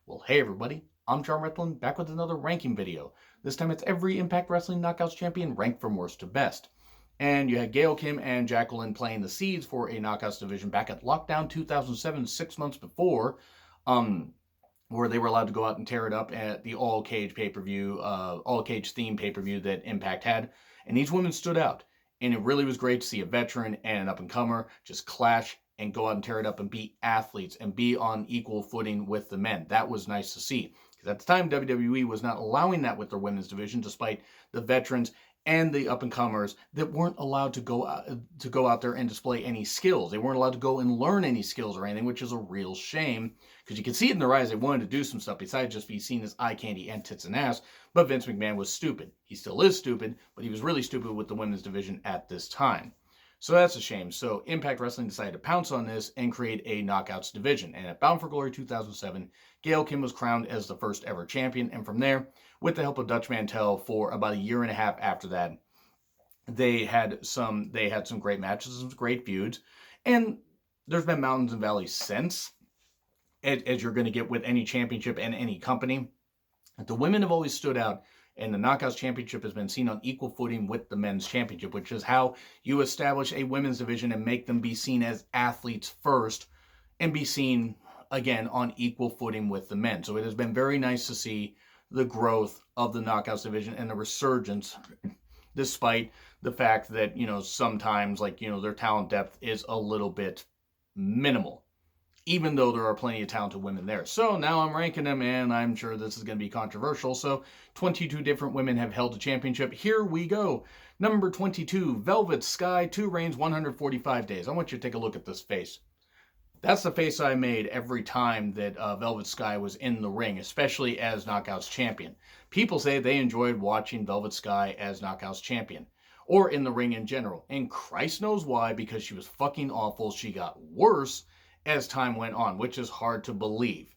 Well, hey everybody, I'm John Retlin, back with another ranking video. This time it's every Impact Wrestling Knockouts champion ranked from worst to best. And you had Gail Kim and Jacqueline playing the seeds for a Knockouts division back at Lockdown 2007, 6 months before, where they were allowed to go out and tear it up at the All Cage pay-per-view, All Cage theme pay-per-view that Impact had. And these women stood out. And it really was great to see a veteran and an up-and-comer just clash and go out and tear it up and be athletes and be on equal footing with the men. That was nice to see. Because at the time, WWE was not allowing that with their women's division, despite the veterans and the up-and-comers that weren't allowed to go out there and display any skills. They weren't allowed to go and learn any skills or anything, which is a real shame. Because you can see it in their eyes, they wanted to do some stuff besides just be seen as eye candy and tits and ass. But Vince McMahon was stupid. He still is stupid, but he was really stupid with the women's division at this time. So that's a shame. So Impact Wrestling decided to pounce on this and create a Knockouts division. And at Bound for Glory 2007, Gail Kim was crowned as the first ever champion. And from there, with the help of Dutch Mantel for about a year and a half after that, they had some great matches, some great feuds. And there's been mountains and valleys since, as you're going to get with any championship and any company. The women have always stood out, and the Knockouts Championship has been seen on equal footing with the Men's Championship, which is how you establish a women's division and make them be seen as athletes first and be seen, again, on equal footing with the men. So it has been very nice to see the growth of the Knockouts division and the resurgence, despite the fact that, sometimes, their talent depth is a little bit minimal, even though there are plenty of talented women there. So now I'm ranking them, and I'm sure this is going to be controversial. So 22 different women have held the championship. Here we go. Number 22, Velvet Sky, 2 reigns, 145 days. I want you to take a look at this face. That's the face I made every time that Velvet Sky was in the ring, especially as Knockouts champion. People say they enjoyed watching Velvet Sky as Knockouts champion, or in the ring in general. And Christ knows why, because she was fucking awful. She got worse as time went on, which is hard to believe.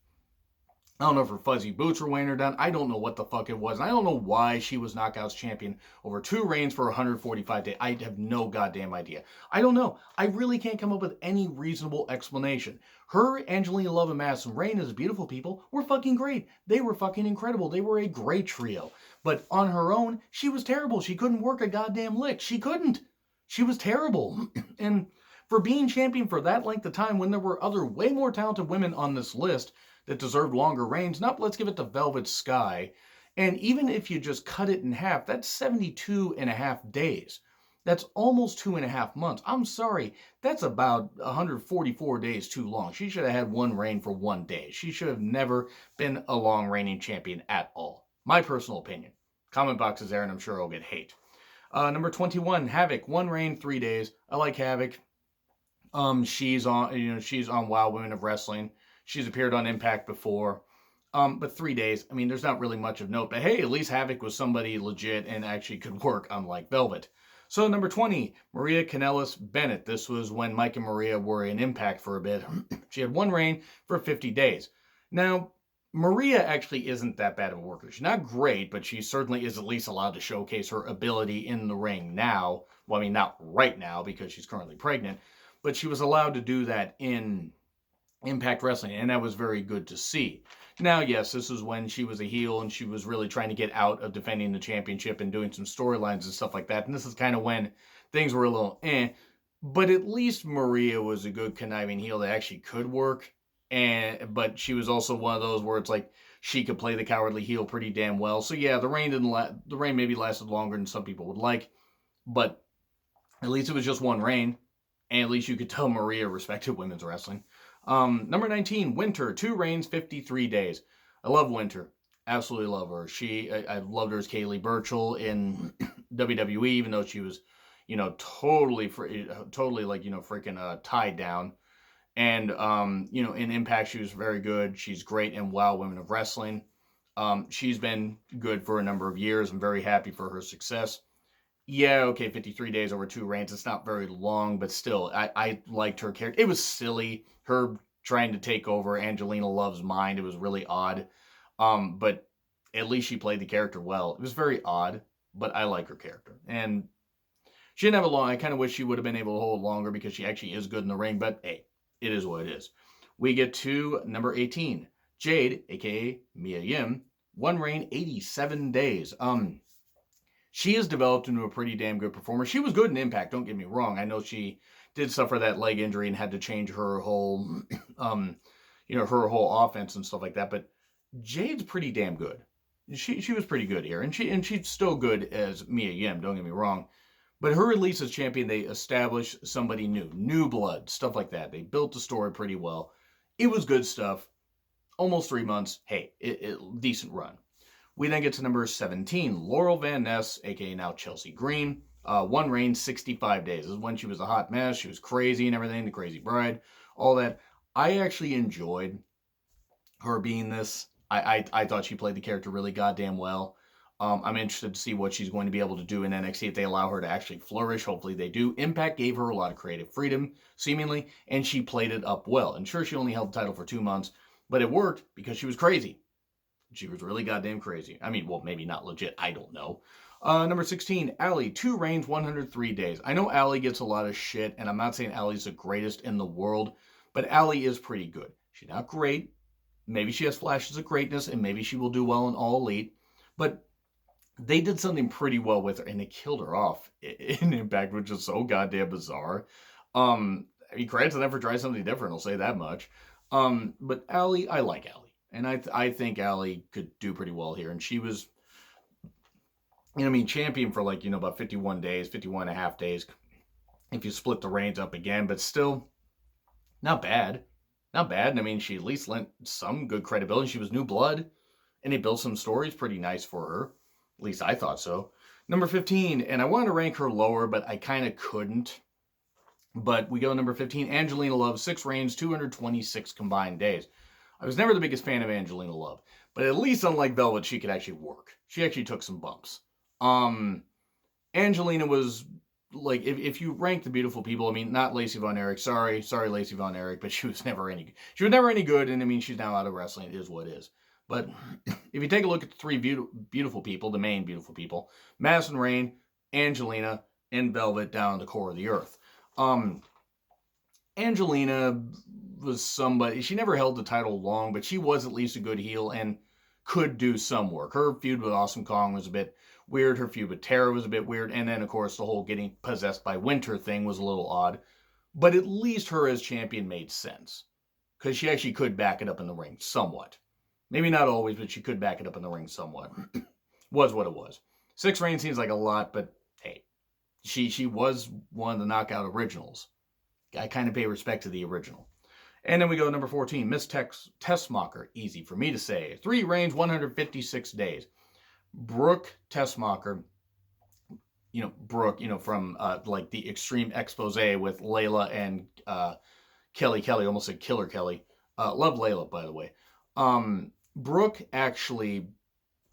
I don't know if her fuzzy boots were weighing her down. I don't know what the fuck it was. And I don't know why she was Knockouts champion over 2 reigns for 145 days. I have no goddamn idea. I don't know. I really can't come up with any reasonable explanation. Her, Angelina Love, and Madison Rayne, as beautiful people, were fucking great. They were fucking incredible. They were a great trio. But on her own, she was terrible. She couldn't work a goddamn lick. She couldn't. She was terrible. And for being champion for that length of time when there were other way more talented women on this list that deserved longer reigns, let's give it to Velvet Sky. And even if you just cut it in half, that's 72 and a half days. That's almost 2.5 months. I'm sorry, that's about 144 days too long. She should have had 1 reign for 1 day. She should have never been a long reigning champion at all. My personal opinion. Comment box is there, and I'm sure I'll get hate. Number 21, Havoc, 1 reign, 3 days. I like Havoc. She's on Wild Women of Wrestling. She's appeared on Impact before. But 3 days, there's not really much of note. But hey, at least Havoc was somebody legit and actually could work, unlike Velvet. So number 20, Maria Kanellis Bennett. This was when Mike and Maria were in Impact for a bit. She had 1 reign for 50 days. Now, Maria actually isn't that bad of a worker. She's not great, but she certainly is at least allowed to showcase her ability in the ring now. Well, not right now because she's currently pregnant. But she was allowed to do that in Impact Wrestling, and that was very good to see. Now, yes, this is when she was a heel, and she was really trying to get out of defending the championship and doing some storylines and stuff like that. And this is kind of when things were a little but at least Maria was a good conniving heel that actually could work. But she was also one of those where it's like she could play the cowardly heel pretty damn well. So yeah, the reign maybe lasted longer than some people would like, but at least it was just 1 reign. And at least you could tell Maria respected women's wrestling. Number 19, Winter, 2 reigns, 53 days. I love Winter. Absolutely love her. I loved her as Kaylee Burchill in WWE, even though she was, totally freaking tied down. And, in Impact, she was very good. She's great in Wild Women of Wrestling. She's been good for a number of years. I'm very happy for her success. Yeah, okay, 53 days over 2 reigns. It's not very long, but still, I liked her character. It was silly, her trying to take over Angelina Love's mind. It was really odd. But at least she played the character well. It was very odd, but I like her character. And she didn't have I kind of wish she would have been able to hold longer because she actually is good in the ring, but hey, it is what it is. We get to number 18, Jade, aka Mia Yim, 1 reign, 87 days. She has developed into a pretty damn good performer. She was good in Impact, don't get me wrong. I know she did suffer that leg injury and had to change her whole, her whole offense and stuff like that. But Jade's pretty damn good. She was pretty good here, and she's still good as Mia Yim. Don't get me wrong. But her release as champion, they established somebody new blood, stuff like that. They built the story pretty well. It was good stuff. Almost 3 months. Hey, decent run. We then get to number 17, Laurel Van Ness, aka now Chelsea Green. 1 reign, 65 days. This is when she was a hot mess. She was crazy and everything, the crazy bride, all that. I actually enjoyed her being this. I thought she played the character really goddamn well. I'm interested to see what she's going to be able to do in NXT if they allow her to actually flourish. Hopefully they do. Impact gave her a lot of creative freedom, seemingly, and she played it up well. And sure, she only held the title for 2 months, but it worked because she was crazy. She was really goddamn crazy. I mean, well, maybe not legit. I don't know. Number 16, Allie, 2 reigns, 103 days. I know Allie gets a lot of shit, and I'm not saying Allie's the greatest in the world, but Allie is pretty good. She's not great. Maybe she has flashes of greatness, and maybe she will do well in All Elite, but they did something pretty well with her, and they killed her off in Impact, which is so goddamn bizarre. I mean, credit to them for trying something different, I'll say that much. But Allie, I like Allie. And I think Allie could do pretty well here. And she was, champion for about 51 days, 51 and a half days, if you split the reigns up again. But still, not bad. Not bad. And I mean, she at least lent some good credibility. She was new blood. And they built some stories pretty nice for her. At least I thought so. Number 15, and I wanted to rank her lower, but I kind of couldn't. But we go number 15, Angelina Love, 6 reigns, 226 combined days. I was never the biggest fan of Angelina Love, but at least unlike Velvet, she could actually work. She actually took some bumps. Angelina was, like, if you rank the beautiful people, I mean, not Lacey Von Erich, sorry Lacey Von Erich, but she was never any good, and I mean, she's now out of wrestling, it is what it is. But if you take a look at the 3 beautiful people, the main beautiful people, Madison Rayne, Angelina, and Velvet down the core of the earth. Angelina was somebody, she never held the title long, but she was at least a good heel and could do some work. Her feud with Awesome Kong was a bit weird. Her feud with Tara was a bit weird. And then, of course, the whole getting possessed by Winter thing was a little odd. But at least her as champion made sense. Because she actually could back it up in the ring somewhat. Maybe not always, but she could back it up in the ring somewhat. Was what it was. 6 reigns seems like a lot, but hey, she was one of the knockout originals. I kind of pay respect to the original. And then we go to number 14, Miss Tessmacher. Easy for me to say. 3 reigns, 156 days. Brooke Tessmacher, Brooke, from like the Extreme Expose with Layla and Kelly, almost said Killer Kelly. Love Layla, by the way. Brooke actually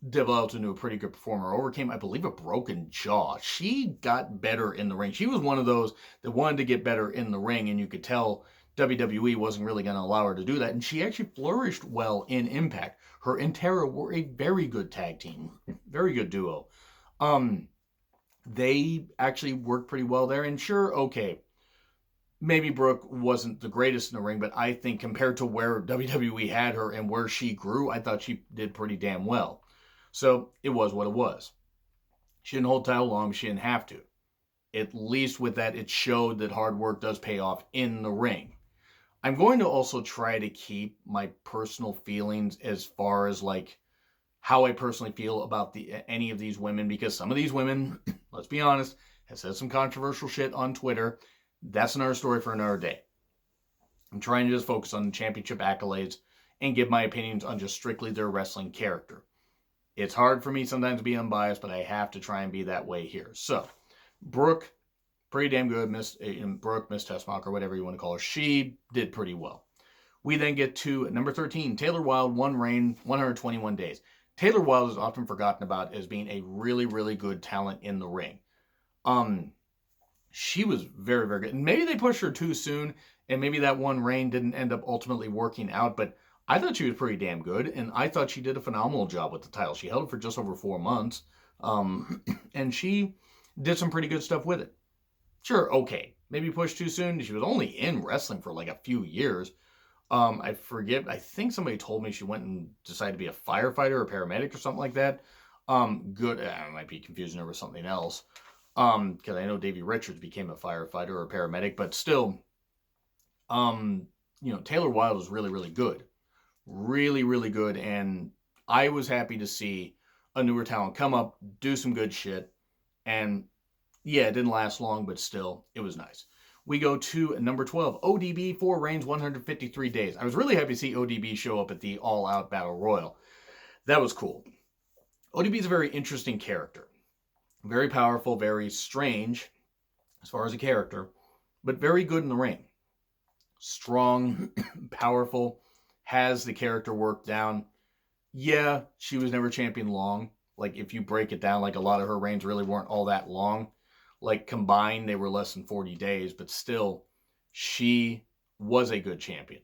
developed into a pretty good performer. Overcame, I believe, a broken jaw. She got better in the ring. She was one of those that wanted to get better in the ring, and you could tell WWE wasn't really going to allow her to do that, and she actually flourished well in Impact. Her and Tara were a very good tag team, very good duo. They actually worked pretty well there, and sure, okay, maybe Brooke wasn't the greatest in the ring, but I think compared to where WWE had her and where she grew, I thought she did pretty damn well. So it was what it was. She didn't hold title long, she didn't have to. At least with that, it showed that hard work does pay off in the ring. I'm going to also try to keep my personal feelings as far as like how I personally feel about any of these women, because some of these women, let's be honest, have said some controversial shit on Twitter. That's another story for another day. I'm trying to just focus on the championship accolades and give my opinions on just strictly their wrestling character. It's hard for me sometimes to be unbiased, but I have to try and be that way here. So, Brooke, pretty damn good. Miss Tessmacher, whatever you want to call her. She did pretty well. We then get to number 13, Taylor Wilde, 1 reign, 121 days. Taylor Wilde is often forgotten about as being a really, really good talent in the ring. She was very, very good. And maybe they pushed her too soon, and maybe that 1 reign didn't end up ultimately working out, but I thought she was pretty damn good, and I thought she did a phenomenal job with the title. She held it for just over 4 months, and she did some pretty good stuff with it. Sure, okay, maybe pushed too soon. She was only in wrestling for like a few years, I forget. I think somebody told me she went and decided to be a firefighter or paramedic or something like that. Good. I might be confusing her with something else. Because I know Davey Richards became a firefighter or a paramedic, but still, Taylor Wilde is really, really good, really, really good, and I was happy to see a newer talent come up, do some good shit, and yeah, it didn't last long, but still, it was nice. We go to number 12, ODB, 4 reigns, 153 days. I was really happy to see ODB show up at the All Out Battle Royal. That was cool. ODB is a very interesting character. Very powerful, very strange as far as a character, but very good in the ring. Strong, powerful, has the character work down. Yeah, she was never champion long. Like, if you break it down, like, a lot of her reigns really weren't all that long. Like, combined, they were less than 40 days, but still, she was a good champion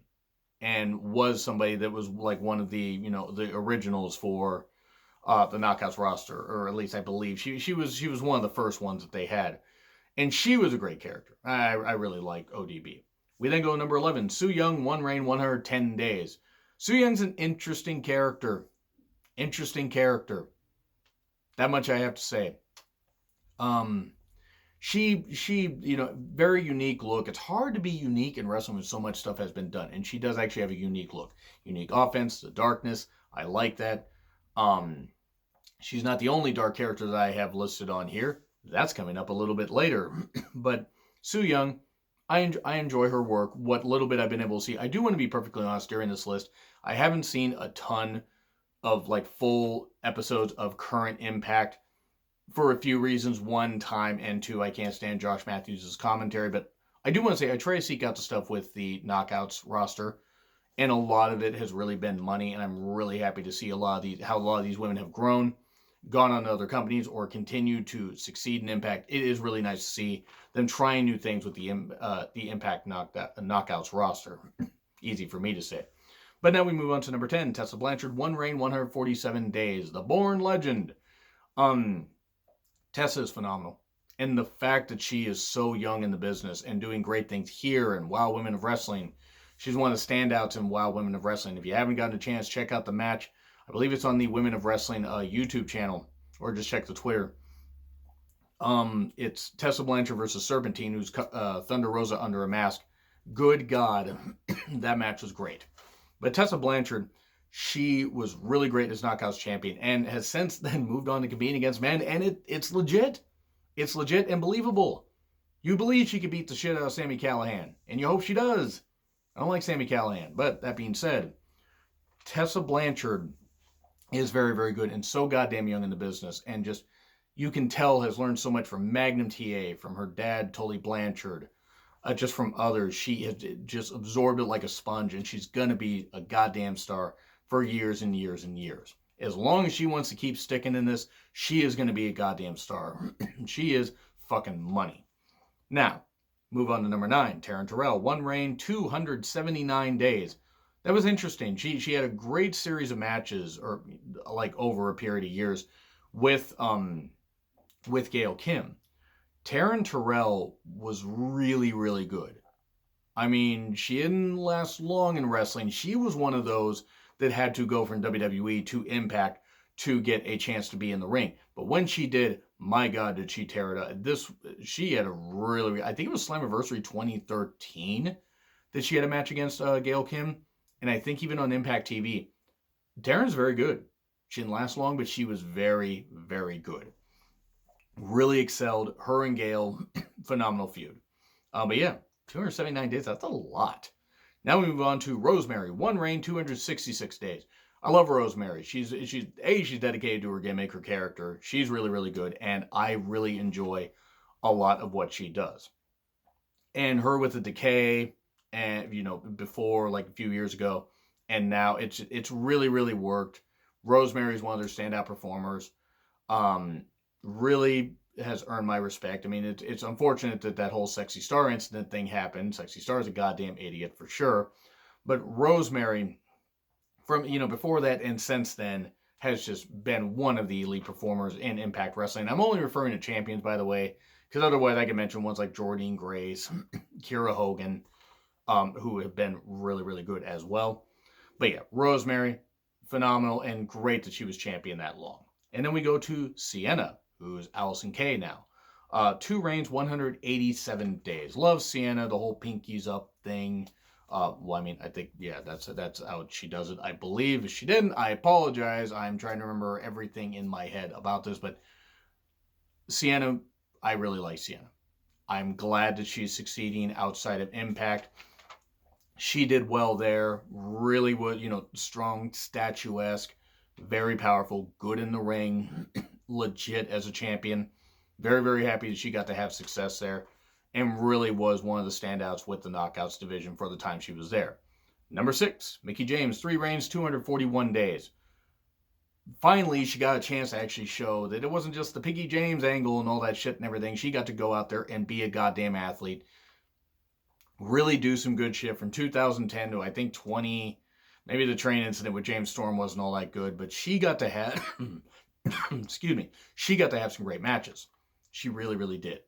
and was somebody that was like one of the, the originals for the Knockouts roster, or at least I believe she was one of the first ones that they had, and she was a great character. I really like ODB. We then go to number 11, Sooyoung, 1 reign, 110 days. Sooyoung's an interesting character. Interesting character. That much I have to say. She, very unique look. It's hard to be unique in wrestling when so much stuff has been done, and she does actually have a unique look. Unique offense, the darkness. I like that. She's not the only dark character that I have listed on here. That's coming up a little bit later. But Sooyoung, I enjoy her work. What little bit I've been able to see. I do want to be perfectly honest during this list. I haven't seen a ton of like full episodes of current Impact for a few reasons. One, time, and two, I can't stand Josh Matthews' commentary. But I do want to say I try to seek out the stuff with the Knockouts roster, and a lot of it has really been money. And I'm really happy to see how a lot of these women have grown, gone on to other companies, or continue to succeed in Impact. It is really nice to see them trying new things with the Impact Knockouts roster. Easy for me to say. But now we move on to number 10, Tessa Blanchard, 1 reign, 147 days. The Born Legend. Tessa is phenomenal. And the fact that she is so young in the business and doing great things here in Wild Women of Wrestling. She's one of the standouts in Wild Women of Wrestling. If you haven't gotten a chance, check out the match. I believe it's on the Women of Wrestling YouTube channel, or just check the Twitter. It's Tessa Blanchard versus Serpentine, who's Thunder Rosa under a mask. Good God, that match was great. But Tessa Blanchard, she was really great as Knockouts champion and has since then moved on to competing against men, and it's legit. It's legit and believable. You believe she could beat the shit out of Sami Callihan, and you hope she does. I don't like Sami Callihan, but that being said, Tessa Blanchard is very, very good and so goddamn young in the business, and just, you can tell, has learned so much from Magnum TA, from her dad, Tully Blanchard, just from others. She has just absorbed it like a sponge, and she's going to be a goddamn star for years and years and years. As long as she wants to keep sticking in this, she is going to be a goddamn star. She is fucking money. Now, move on to number 9, Taryn Terrell, 1 reign, 279 days. That was interesting. She had a great series of matches, or like over a period of years, with Gail Kim. Taryn Terrell was really, really good. I mean, she didn't last long in wrestling. She was one of those that had to go from WWE to Impact to get a chance to be in the ring. But when she did, my God, did she tear it up. She had a really, I think it was Slammiversary 2013 that she had a match against Gail Kim. And I think even on Impact TV, Taryn's very good. She didn't last long, but she was very, very good. Really excelled. Her and Gail, phenomenal feud. But yeah, 279 days, that's a lot. Now we move on to Rosemary, 1 reign, 266 days. I love Rosemary. She's dedicated to her gimmick, her character. She's really, really good, and I really enjoy a lot of what she does. And her with the Decay, and before, like a few years ago, and now it's really, really worked. Rosemary's one of their standout performers. Really has earned my respect. I mean, it's unfortunate that whole Sexy Star incident thing happened. Sexy Star's a goddamn idiot for sure. But Rosemary, from before that and since then, has just been one of the elite performers in Impact Wrestling. I'm only referring to champions, by the way, because otherwise I could mention ones like Jordynne Grace, Kira Hogan, who have been really, really good as well. But yeah, Rosemary, phenomenal, and great that she was champion that long. And then we go to Sienna, who's Allison Kay now. 2 reigns, 187 days. Love Sienna, the whole pinkies up thing. Well, I mean, I think, yeah, that's how she does it. I believe. If she didn't, I apologize. I'm trying to remember everything in my head about this, but Sienna, I really like Sienna. I'm glad that she's succeeding outside of Impact. She did well there. Really was, strong, statuesque, very powerful, good in the ring, legit as a champion. Very, very happy that she got to have success there, and really was one of the standouts with the Knockouts division for the time she was there. Number 6, Mickie James, 3 reigns, 241 days. Finally, she got a chance to actually show that it wasn't just the Mickie James angle and all that shit and everything. She got to go out there and be a goddamn athlete. Really do some good shit from 2010 to I think 20. Maybe the train incident with James Storm wasn't all that good, but she got to have, excuse me, she got to have some great matches. She really, really did.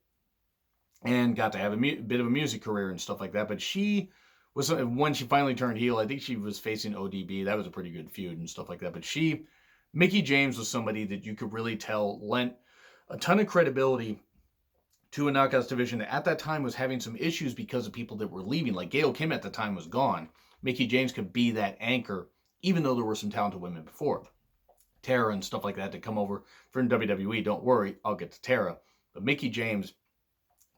And got to have a bit of a music career and stuff like that. But she was, when she finally turned heel, I think she was facing ODB. That was a pretty good feud and stuff like that. But Mickie James was somebody that you could really tell lent a ton of credibility to a Knockouts division that at that time was having some issues because of people that were leaving. Like Gail Kim at the time was gone. Mickie James could be that anchor, even though there were some talented women before. Tara and stuff like that to come over from WWE. Don't worry, I'll get to Tara. But Mickie James,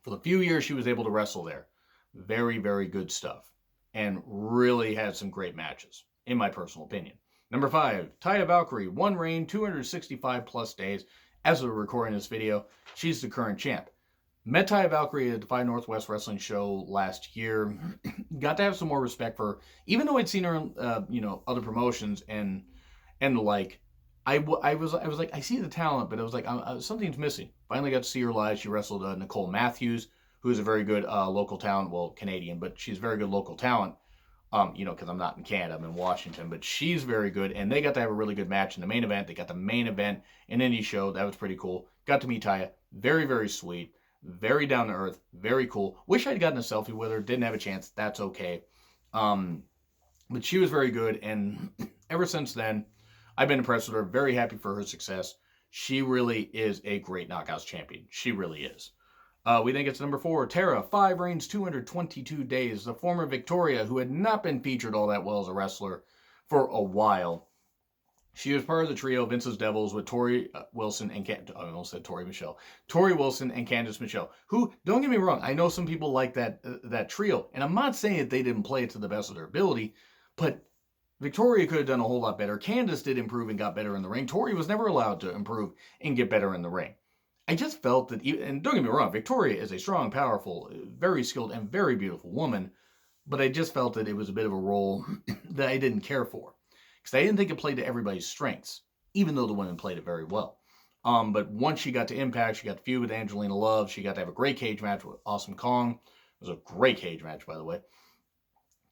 for the few years she was able to wrestle there, very, very good stuff. And really had some great matches, in my personal opinion. Number 5, Taya Valkyrie, 1 reign, 265 plus days. As we're recording this video, she's the current champ. Met Taya Valkyrie at the Defy Northwest Wrestling show last year. Got to have some more respect for her, even though I'd seen her in other promotions and the like. I was like, I see the talent, but I was like, something's missing. Finally got to see her live. She wrestled Nicole Matthews, who's a very good local talent. Well, Canadian, but she's very good local talent. Because I'm not in Canada, I'm in Washington, but she's very good, and they got to have a really good match in the main event. They got the main event, an indie show. That was pretty cool. Got to meet Taya. Very, very sweet. Very down to earth. Very cool. Wish I'd gotten a selfie with her. Didn't have a chance. That's okay. But she was very good, and ever since then, I've been impressed with her. Very happy for her success. She really is a great Knockouts champion. She really is. We then get to number 4, Tara, 5 reigns, 222 days. The former Victoria, who had not been featured all that well as a wrestler for a while. She was part of the trio Vince's Devils with Tori Wilson and I almost said Tori Michelle. Tori Wilson and Candice Michelle, who, don't get me wrong, I know some people like that trio, and I'm not saying that they didn't play it to the best of their ability, but Victoria could have done a whole lot better. Candice did improve and got better in the ring. Tori was never allowed to improve and get better in the ring. I just felt that, and don't get me wrong, Victoria is a strong, powerful, very skilled, and very beautiful woman, but I just felt that it was a bit of a role that I didn't care for. Because I didn't think it played to everybody's strengths, even though the women played it very well. But once she got to Impact, she got to feud with Angelina Love. She got to have a great cage match with Awesome Kong. It was a great cage match, by the way.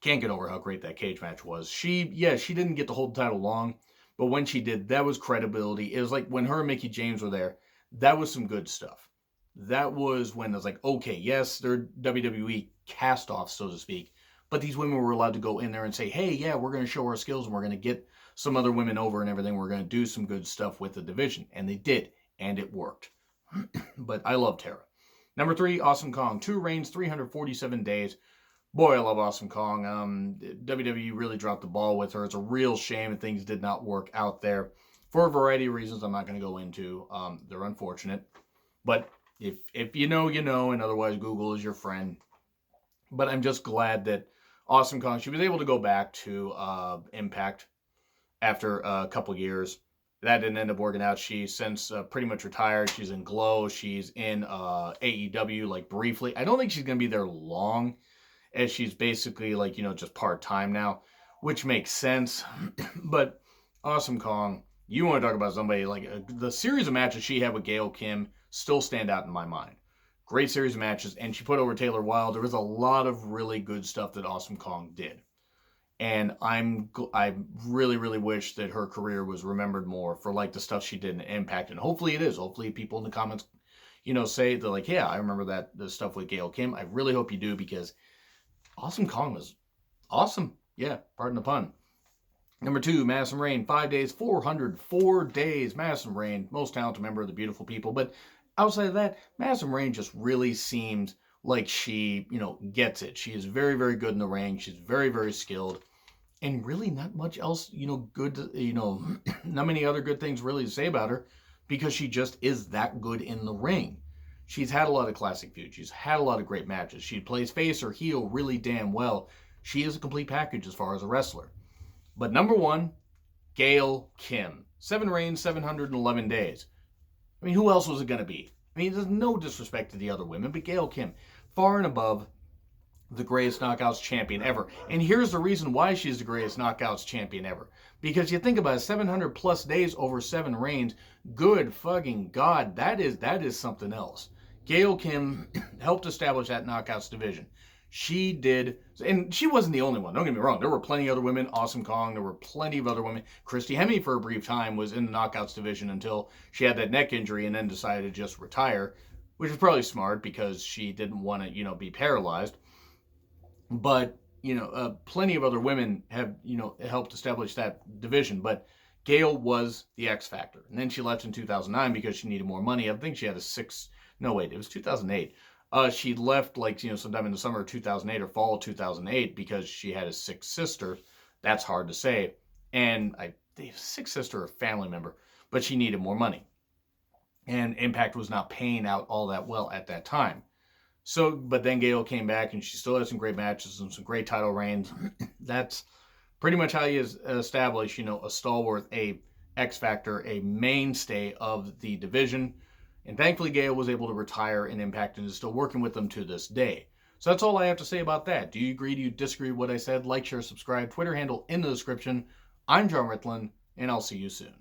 Can't get over how great that cage match was. She didn't get to hold the title long, but when she did, that was credibility. It was like when her and Mickie James were there, that was some good stuff. That was when I was like, okay, yes, they're WWE cast-offs, so to speak, but these women were allowed to go in there and say, hey, yeah, we're going to show our skills and we're going to get some other women over and everything. We're going to do some good stuff with the division. And they did, and it worked. But I love Tara. Number 3, Awesome Kong, 2 reigns, 347 days. Boy, I love Awesome Kong. WWE really dropped the ball with her. It's a real shame that things did not work out there for a variety of reasons I'm not going to go into. They're unfortunate. But if you know, you know, and otherwise Google is your friend. But I'm just glad that Awesome Kong, she was able to go back to Impact after a couple years. That didn't end up working out. She's since pretty much retired. She's in Glow. She's in AEW, like briefly. I don't think she's going to be there long, as she's basically like, just part-time now, which makes sense. But Awesome Kong, you want to talk about somebody like the series of matches she had with Gail Kim still stand out in my mind. Great series of matches, and she put over Taylor Wilde. There was a lot of really good stuff that Awesome Kong did. And I really, really wish that her career was remembered more for like the stuff she did in Impact. And hopefully it is. Hopefully people in the comments, say they're like, yeah, I remember the stuff with Gail Kim. I really hope you do, because Awesome Kong was awesome. Yeah, pardon the pun. Number 2, Madison Rayne, 5 days, 404 days. Madison Rayne, most talented member of the Beautiful People. But outside of that, Madison Rayne just really seems like she, gets it. She is very, very good in the ring. She's very, very skilled. And really not much else, good, not many other good things really to say about her because she just is that good in the ring. She's had a lot of classic feuds. She's had a lot of great matches. She plays face or heel really damn well. She is a complete package as far as a wrestler. But number 1, Gail Kim. 7 reigns, 711 days. I mean, who else was it going to be? I mean, there's no disrespect to the other women, but Gail Kim, far and above the greatest Knockouts champion ever. And here's the reason why she's the greatest Knockouts champion ever. Because you think about it, 700 plus days over 7 reigns, good fucking God, that is something else. Gail Kim helped establish that Knockouts division. She did, and she wasn't the only one. Don't get me wrong. There were plenty of other women. Awesome Kong. There were plenty of other women. Christy Hemme, for a brief time, was in the Knockouts division until she had that neck injury and then decided to just retire, which was probably smart because she didn't want to, be paralyzed. But, plenty of other women have, helped establish that division. But Gail was the X Factor. And then she left in 2009 because she needed more money. I think she had it was 2008. She left sometime in the summer of 2008 or fall of 2008 because she had a sick sister. That's hard to say. And the sick sister or family member, but she needed more money. And Impact was not paying out all that well at that time. So, but then Gail came back and she still had some great matches and some great title reigns. That's pretty much how you establish, a stalwart, a X Factor, a mainstay of the division. And thankfully, Gail was able to retire in Impact and is still working with them to this day. So that's all I have to say about that. Do you agree? Do you disagree with what I said? Like, share, subscribe. Twitter handle in the description. I'm John Ritlin, and I'll see you soon.